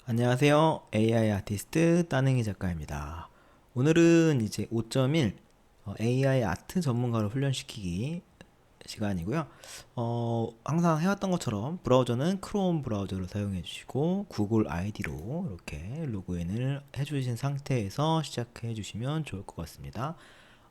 안녕하세요. AI 아티스트 따능이 작가입니다. 오늘은 이제 5.1 AI 아트 전문가로 훈련시키기 시간이고요. 항상 해왔던 것처럼 브라우저는 크롬 브라우저를 사용해 주시고 구글 아이디로 이렇게 로그인을 해주신 상태에서 시작해 주시면 좋을 것 같습니다.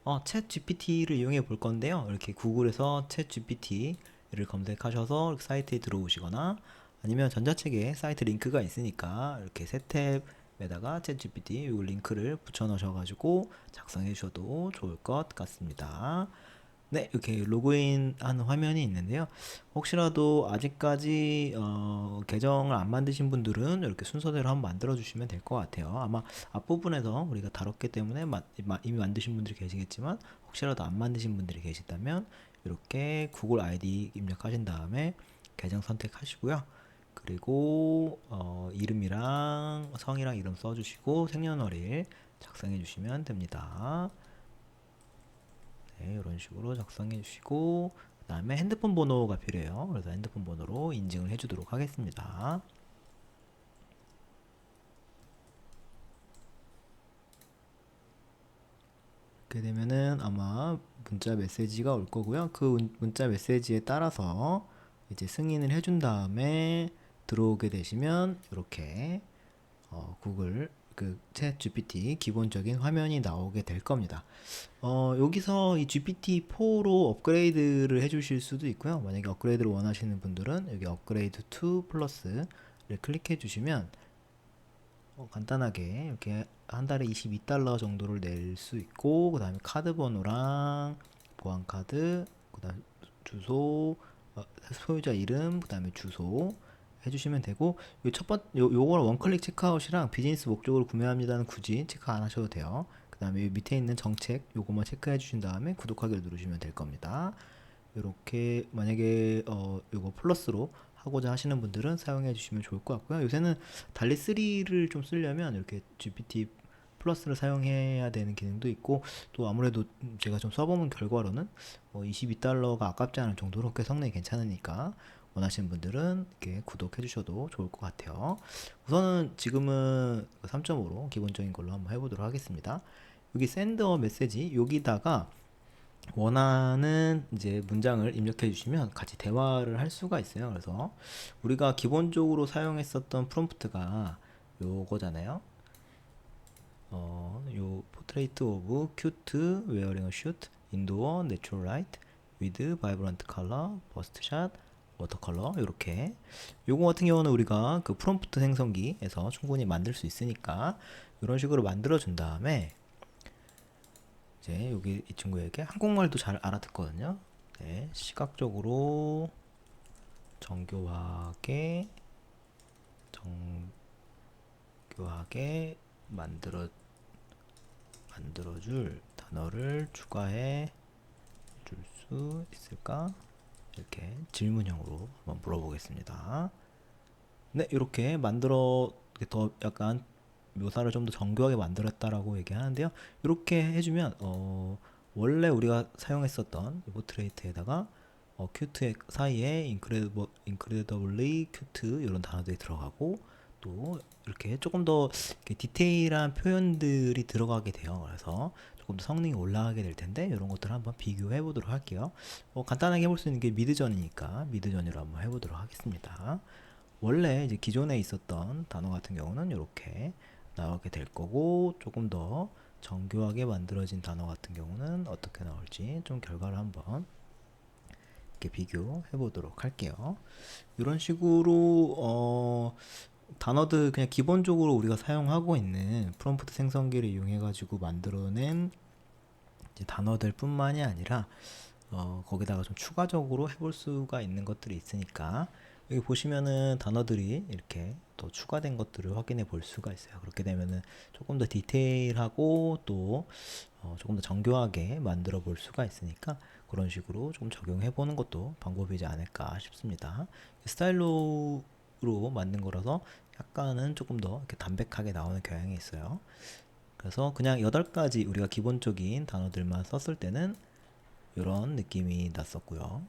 챗 GPT를 이용해 볼 건데요. 이렇게 구글에서 챗 GPT를 검색하셔서 사이트에 들어오시거나 아니면 전자책에 사이트 링크가 있으니까 이렇게 새 탭에다가 챗 GPT 이 링크를 붙여 넣으셔가지고 작성해 주셔도 좋을 것 같습니다. 네, 이렇게 로그인 하는 화면이 있는데요. 혹시라도 아직까지 계정을 안 만드신 분들은 이렇게 순서대로 한번 만들어 주시면 될 것 같아요. 아마 앞부분에서 우리가 다뤘기 때문에 이미 만드신 분들이 계시겠지만 혹시라도 안 만드신 분들이 계시다면 이렇게 구글 아이디 입력하신 다음에 계정 선택하시고요. 그리고 이름이랑 성이랑 이름 써주시고 생년월일 작성해 주시면 됩니다. 네, 이런 식으로 작성해 주시고 그 다음에 핸드폰 번호가 필요해요. 그래서 핸드폰 번호로 인증을 해주도록 하겠습니다. 이렇게 되면은 아마 문자 메시지가 올 거고요. 그 문자 메시지에 따라서 이제 승인을 해준 다음에 들어오게 되시면 이렇게 구글 그 챗 GPT 기본적인 화면이 나오게 될 겁니다. 여기서 이 GPT-4로 업그레이드를 해주실 수도 있고요. 만약에 업그레이드를 원하시는 분들은 여기 업그레이드 2 플러스를 클릭해 주시면 간단하게 이렇게 한 달에 22달러 정도를 낼 수 있고 그 다음에 카드 번호랑 보안카드 그 다음 주소 소유자 이름 그 다음에 주소 해주시면 되고 요걸 원클릭 체크아웃이랑 비즈니스 목적으로 구매합니다는 굳이 체크 안 하셔도 돼요. 그 다음에 밑에 있는 정책 요거만 체크해 주신 다음에 구독하기를 누르시면 될 겁니다. 이렇게 만약에 요거 플러스로 하고자 하시는 분들은 사용해 주시면 좋을 것 같고요. 요새는 달리 3를 좀 쓰려면 이렇게 GPT 플러스를 사용해야 되는 기능도 있고 또 아무래도 제가 좀 써보는 결과로는 22달러가 아깝지 않을 정도로 꽤 성능이 괜찮으니까 원하시는 분들은 이렇게 구독해 주셔도 좋을 것 같아요. 우선은 지금은 3.5로 기본적인 걸로 한번 해보도록 하겠습니다. 여기 샌더 메시지 여기다가 원하는 이제 문장을 입력해 주시면 같이 대화를 할 수가 있어요. 그래서 우리가 기본적으로 사용했었던 프롬프트가 요거잖아요. 요 포트레이트 오브 큐트 웨어링 어 슈트 인도어 내추럴 라이트 위드 바이브런트 컬러 버스트 샷 워터컬러 이렇게 요거 같은 경우는 우리가 그 프롬프트 생성기에서 충분히 만들 수 있으니까 이런 식으로 만들어 준 다음에 이제 여기 이 친구에게 한국말도 잘 알아듣거든요. 네, 시각적으로 정교하게 정교하게 만들어줄 단어를 추가해 줄 수 있을까? 이렇게 질문형으로 한번 물어보겠습니다. 네, 이렇게 만들어 더 약간 묘사를 좀 더 정교하게 만들었다라고 얘기하는데요. 이렇게 해주면 원래 우리가 사용했었던 포트레이트에다가 큐트 사이에 incredibly 큐트 이런 단어들이 들어가고 또 이렇게 조금 더 이렇게 디테일한 표현들이 들어가게 돼요. 그래서 조금 더 성능이 올라가게 될 텐데 이런 것들을 한번 비교해 보도록 할게요. 간단하게 해볼 수 있는 게 미드전이니까 미드전으로 한번 해보도록 하겠습니다. 원래 이제 기존에 있었던 단어 같은 경우는 이렇게 나오게 될 거고 조금 더 정교하게 만들어진 단어 같은 경우는 어떻게 나올지 좀 결과를 한번 이렇게 비교해 보도록 할게요. 이런 식으로 단어들 그냥 기본적으로 우리가 사용하고 있는 프롬프트 생성기를 이용해 가지고 만들어낸 이제 단어들 뿐만이 아니라 거기다가 좀 추가적으로 해볼 수가 있는 것들이 있으니까 여기 보시면은 단어들이 이렇게 또 추가된 것들을 확인해 볼 수가 있어요. 그렇게 되면은 조금 더 디테일하고 또 조금 더 정교하게 만들어 볼 수가 있으니까 그런 식으로 좀 적용해 보는 것도 방법이지 않을까 싶습니다. 스타일로로 만든 거라서 약간은 조금 더 이렇게 담백하게 나오는 경향이 있어요. 그래서 그냥 8가지 우리가 기본적인 단어들만 썼을 때는 이런 느낌이 났었고요.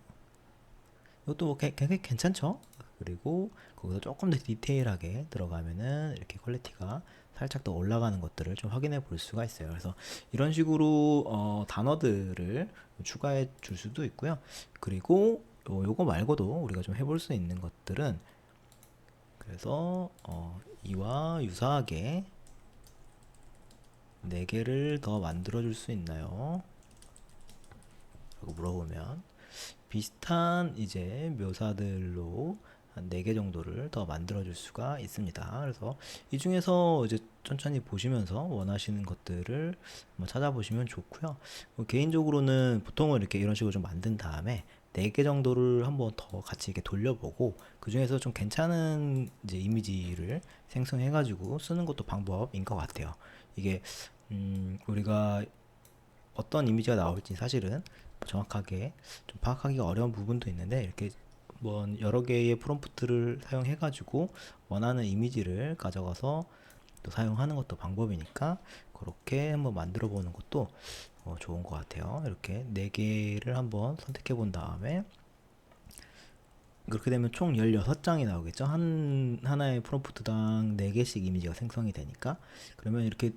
이것도 뭐 괜찮죠? 그리고 거기서 조금 더 디테일하게 들어가면은 이렇게 퀄리티가 살짝 더 올라가는 것들을 좀 확인해 볼 수가 있어요. 그래서 이런 식으로 단어들을 추가해 줄 수도 있고요. 그리고 요거 말고도 우리가 좀 해볼 수 있는 것들은, 그래서 이와 유사하게 4개를 더 만들어 줄 수 있나요? 라고 물어보면 비슷한 이제 묘사들로 한 4개 정도를 더 만들어 줄 수가 있습니다. 그래서 이 중에서 이제 천천히 보시면서 원하시는 것들을 한번 찾아보시면 좋고요. 개인적으로는 보통은 이렇게 이런 식으로 좀 만든 다음에 4개 정도를 한번 더 같이 이렇게 돌려보고 그 중에서 좀 괜찮은 이제 이미지를 생성해 가지고 쓰는 것도 방법인 것 같아요. 이게 우리가 어떤 이미지가 나올지 사실은 정확하게 좀 파악하기가 어려운 부분도 있는데, 이렇게 뭐 여러 개의 프롬프트를 사용해 가지고 원하는 이미지를 가져가서 또 사용하는 것도 방법이니까 그렇게 한번 만들어 보는 것도 좋은 것 같아요. 이렇게 4개를 한번 선택해 본 다음에 그렇게 되면 총 16장이 나오겠죠. 하나의 프롬프트당 4개씩 이미지가 생성이 되니까. 그러면 이렇게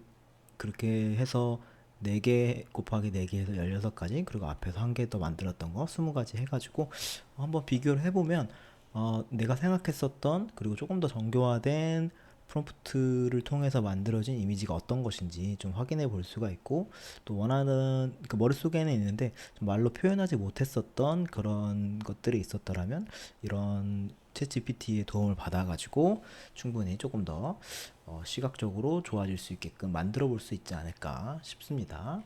그렇게 해서 4개 곱하기 4개 해서 16가지, 그리고 앞에서 한 개 더 만들었던 거 20가지 해가지고 한번 비교를 해보면 내가 생각했었던, 그리고 조금 더 정교화된 프롬프트를 통해서 만들어진 이미지가 어떤 것인지 좀 확인해 볼 수가 있고, 또 원하는 그 머릿속에는 있는데 좀 말로 표현하지 못했었던 그런 것들이 있었더라면 이런 챗GPT의 도움을 받아가지고 충분히 조금 더 시각적으로 좋아질 수 있게끔 만들어 볼 수 있지 않을까 싶습니다.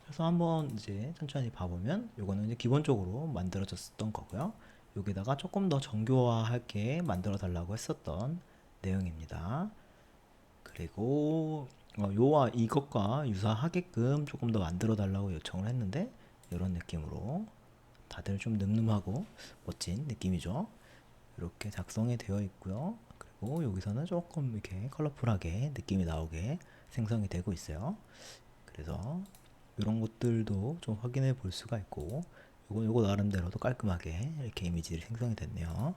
그래서 한번 이제 천천히 봐보면 요거는 이제 기본적으로 만들어졌었던 거고요. 여기다가 조금 더 정교화하게 만들어 달라고 했었던 내용입니다. 그리고 요와 이것과 유사하게끔 조금 더 만들어 달라고 요청을 했는데 이런 느낌으로 다들 좀 늠름하고 멋진 느낌이죠. 이렇게 작성이 되어 있고요. 그리고 여기서는 조금 이렇게 컬러풀하게 느낌이 나오게 생성이 되고 있어요. 그래서 이런 것들도 좀 확인해 볼 수가 있고, 요거 나름대로도 깔끔하게 이렇게 이미지를 생성이 됐네요.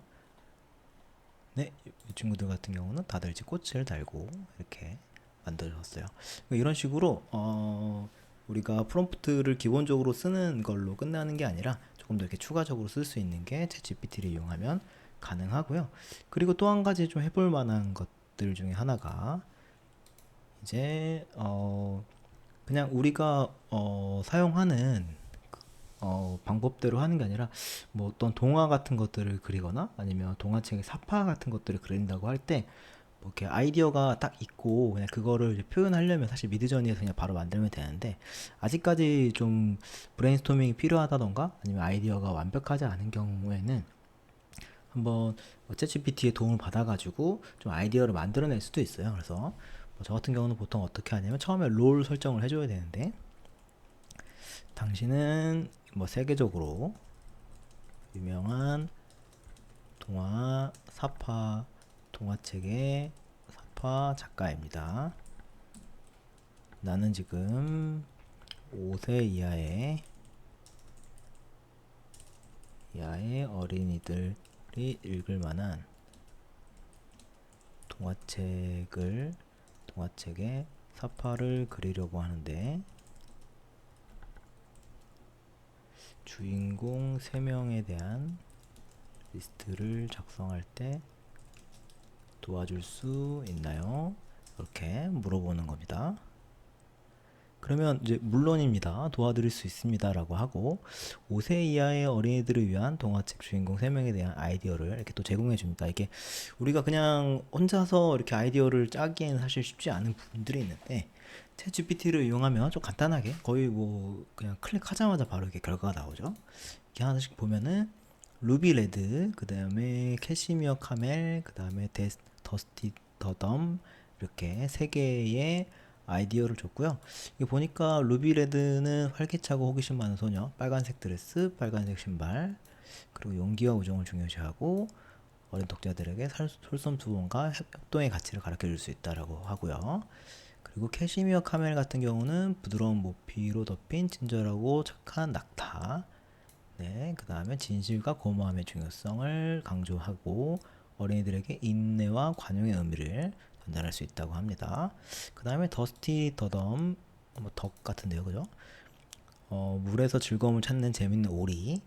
네, 이 친구들 같은 경우는 다들 이제 꽃을 달고 이렇게 만들어졌어요. 이런 식으로 우리가 프롬프트를 기본적으로 쓰는 걸로 끝나는 게 아니라 조금 더 이렇게 추가적으로 쓸 수 있는 게 챗GPT를 이용하면 가능하고요. 그리고 또 한 가지 좀 해볼 만한 것들 중에 하나가 이제 그냥 우리가 사용하는 방법대로 하는 게 아니라 뭐 어떤 동화 같은 것들을 그리거나 아니면 동화책의 사파 같은 것들을 그린다고 할 때 뭐 이렇게 아이디어가 딱 있고 그냥 그거를 이제 표현하려면 사실 미드저니에서 그냥 바로 만들면 되는데, 아직까지 좀 브레인스토밍이 필요하다던가 아니면 아이디어가 완벽하지 않은 경우에는 한번 챗GPT의 도움을 받아가지고 좀 아이디어를 만들어낼 수도 있어요. 그래서 뭐저 같은 경우는 보통 어떻게 하냐면 처음에 롤 설정을 해줘야 되는데, 당신은 뭐 세계적으로 유명한 동화 사파 동화책의 사파 작가입니다. 나는 지금 5세 이하의 어린이들이 읽을 만한 동화책의 사파를 그리려고 하는데 주인공 3명에 대한 리스트를 작성할 때 도와줄 수 있나요? 이렇게 물어보는 겁니다. 그러면 이제 물론입니다. 도와드릴 수 있습니다. 라고 하고 5세 이하의 어린이들을 위한 동화책 주인공 3명에 대한 아이디어를 이렇게 또 제공해 줍니다. 이게 우리가 그냥 혼자서 이렇게 아이디어를 짜기에는 사실 쉽지 않은 부분들이 있는데 챗GPT를 이용하면 좀 간단하게 거의 뭐 그냥 클릭하자마자 바로 이렇게 결과가 나오죠. 이렇게 하나씩 보면은 루비 레드, 그 다음에 캐시미어 카멜, 그 다음에 더스티 더덤, 이렇게 3개의 아이디어를 줬고요. 이게 보니까 루비 레드는 활기차고 호기심 많은 소녀, 빨간색 드레스, 빨간색 신발, 그리고 용기와 우정을 중요시하고 어린 독자들에게 솔선수범과 협동의 가치를 가르쳐 줄 수 있다라고 하고요. 그리고 캐시미어 카멜 같은 경우는 부드러운 모피로 덮인 친절하고 착한 낙타, 네, 그 다음에 진실과 고마움의 중요성을 강조하고 어린이들에게 인내와 관용의 의미를 전달할 수 있다고 합니다. 그 다음에 더스티 더덤, 덕 같은데요, 그죠? 물에서 즐거움을 찾는 재밌는 오리,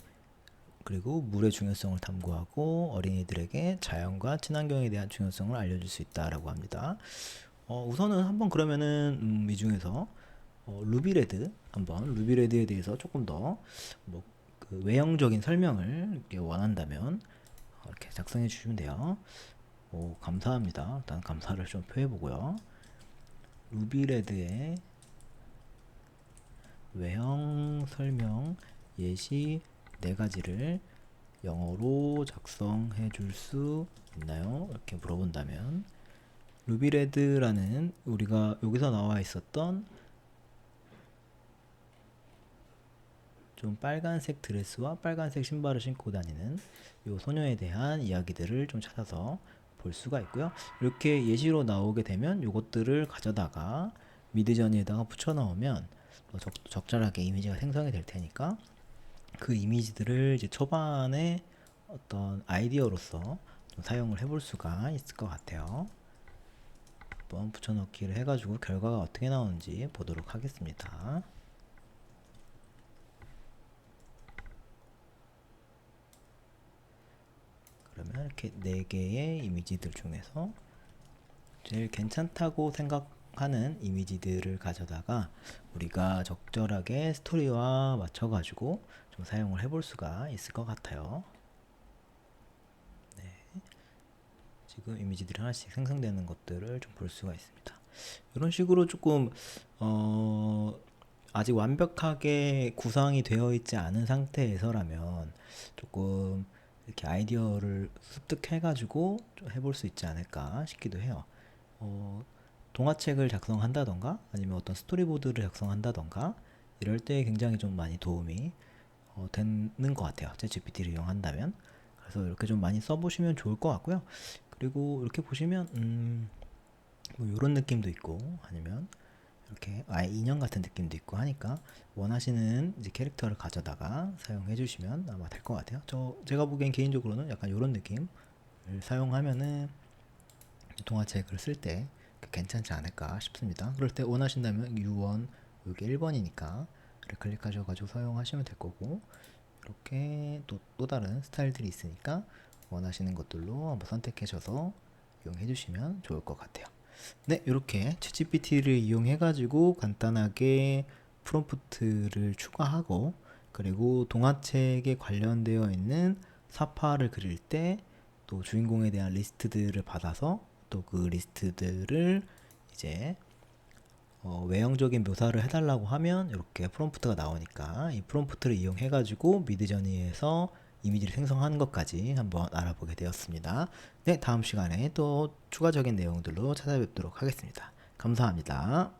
그리고 물의 중요성을 탐구하고 어린이들에게 자연과 친환경에 대한 중요성을 알려줄 수 있다라고 합니다. 우선은 한번 그러면은 이 중에서 루비레드 한번 루비레드에 대해서 조금 더뭐 그 외형적인 설명을 이렇게 원한다면 이렇게 작성해 주시면 돼요. 오, 감사합니다. 일단 감사를 좀 표해 보고요. 루비레드의 외형 설명 예시 4가지를 영어로 작성해 줄 수 있나요? 이렇게 물어본다면 루비레드라는 우리가 여기서 나와 있었던 좀 빨간색 드레스와 빨간색 신발을 신고 다니는 이 소녀에 대한 이야기들을 좀 찾아서 볼 수가 있고요. 이렇게 예시로 나오게 되면 이것들을 가져다가 미드저니에다가 붙여 넣으면 적절하게 이미지가 생성이 될 테니까 그 이미지들을 이제 초반에 어떤 아이디어로서 좀 사용을 해볼 수가 있을 것 같아요. 한번 붙여넣기를 해가지고 결과가 어떻게 나오는지 보도록 하겠습니다. 그러면 이렇게 4개의 이미지들 중에서 제일 괜찮다고 생각하는 이미지들을 가져다가 우리가 적절하게 스토리와 맞춰가지고 좀 사용을 해볼 수가 있을 것 같아요. 네. 지금 이미지들이 하나씩 생성되는 것들을 좀 볼 수가 있습니다. 이런 식으로 조금 아직 완벽하게 구성이 되어 있지 않은 상태에서라면 조금 이렇게 아이디어를 습득해가지고 좀 해볼 수 있지 않을까 싶기도 해요. 동화책을 작성한다던가 아니면 어떤 스토리보드를 작성한다던가 이럴 때 굉장히 좀 많이 도움이 되는 것 같아요. 챗GPT를 이용한다면. 그래서 이렇게 좀 많이 써보시면 좋을 것 같고요. 그리고 이렇게 보시면 뭐 이런 느낌도 있고 아니면 이렇게 아예 인형 같은 느낌도 있고 하니까 원하시는 이제 캐릭터를 가져다가 사용해 주시면 아마 될 것 같아요. 제가 보기엔 개인적으로는 약간 이런 느낌을 사용하면은 동화책을 쓸 때 괜찮지 않을까 싶습니다. 그럴 때 원하신다면 U1 여기 1번이니까 클릭하셔가지고 사용하시면 될 거고 이렇게 또 다른 스타일들이 있으니까 원하시는 것들로 한번 선택하셔서 이용해 주시면 좋을 것 같아요. 네, 이렇게 챗GPT를 이용해 가지고 간단하게 프롬프트를 추가하고 그리고 동화책에 관련되어 있는 사파를 그릴 때 또 주인공에 대한 리스트들을 받아서 또 그 리스트들을 이제 외형적인 묘사를 해달라고 하면 이렇게 프롬프트가 나오니까 이 프롬프트를 이용해 가지고 미드저니에서 이미지를 생성하는 것까지 한번 알아보게 되었습니다. 네, 다음 시간에 또 추가적인 내용들로 찾아뵙도록 하겠습니다. 감사합니다.